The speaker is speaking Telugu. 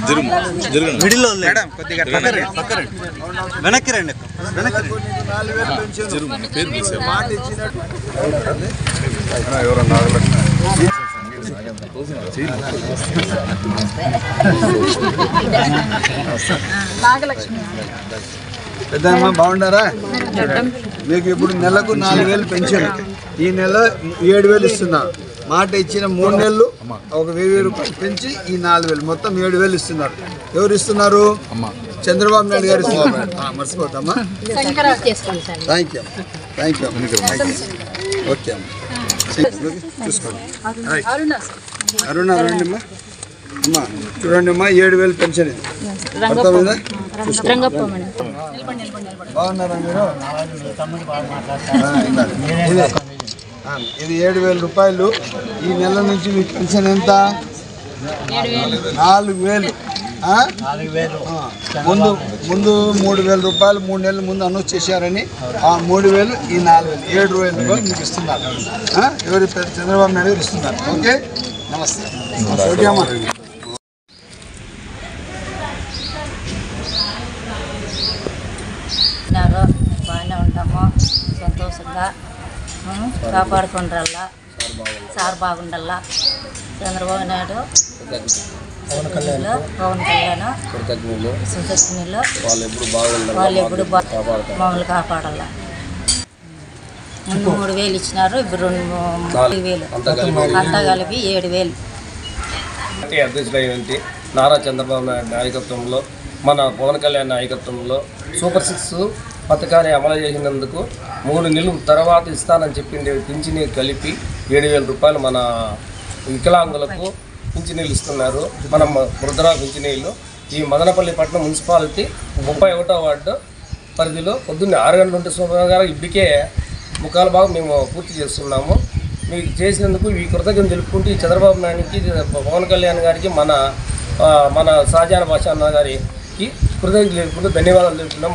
జరుగు మిడిల్లో వెనక్కి రండి పెద్దమ్మ బాగుండారా? మీకు ఇప్పుడు నెలకు 4000 పెన్షన్, ఈ నెల 7000 ఇస్తున్నా. మాట ఇచ్చిన 3 నెలలు ఒక 1000 రూపాయలు పెంచి ఈ 4000 మొత్తం 7000 ఇస్తున్నారు. ఎవరు ఇస్తున్నారు? చంద్రబాబు నాయుడు గారు ఇస్తున్నారు. మర్చిపోతామా? థ్యాంక్ యూ ఓకే అమ్మ చూసుకోండి. అరుణ రండి అమ్మా. చూడండి అమ్మా 7000 పెన్షన్ ఇది అర్థమైందా? బాగున్నారా మీరు? ఇది 7000 రూపాయలు. ఈ నెల నుంచి మీకు పెన్షన్ ఎంత? 4000. ముందు 3000 రూపాయలు 3 నెలల ముందు అనౌన్స్ చేశారని ఆ 3000 ఈ 4000 7000 రూపాయలు మీకు ఇస్తున్నారు. ఎవరి చంద్రబాబు నాయుడు గారు ఇస్తున్నారు. ఓకే నమస్తే. ఓకే అమ్మా. బాగానే ఉంటాము, సంతోషంగా కాపాడుకుంటారా. సార్ బాగుండాలా. చంద్రబాబు నాయుడు పవన్ కళ్యాణ్ కృతజ్ఞులు వాళ్ళు ఎప్పుడు మమ్మల్ని కాపాడాలా. ముందు 3000 ఇచ్చినారు, ఇప్పుడు 4000 అంతా కలిపి 7000. అధ్యక్షులైన నారా చంద్రబాబు నాయుడు నాయకత్వంలో, మన పవన్ కళ్యాణ్ నాయకత్వంలో సూపర్ 6 పథకాన్ని అమలు చేసినందుకు 3 నెలల తర్వాత ఇస్తానని చెప్పింది పింఛనీ కలిపి 7000 రూపాయలు మన వికలాంగులకు పింఛనీలు ఇస్తున్నారు. మన వృద్ధుల పింఛనీలు ఈ మదనపల్లి పట్టణం మున్సిపాలిటీ 31వ వార్డు పరిధిలో పొద్దున్నే 6 గంటల నుండి సుమారుగా ఇప్పటికే 3/4 భాగం మేము పూర్తి చేస్తున్నాము. మీకు చేసినందుకు ఈ కృతజ్ఞతలు తెలుపుకుంటూ ఈ చంద్రబాబు నాయుడికి, పవన్ కళ్యాణ్ గారికి, మన షాజహాన్ బాషా అన్న గారికి కృతజ్ఞతలు తెలుపుకుంటూ ధన్యవాదాలు తెలుపుతున్నాం.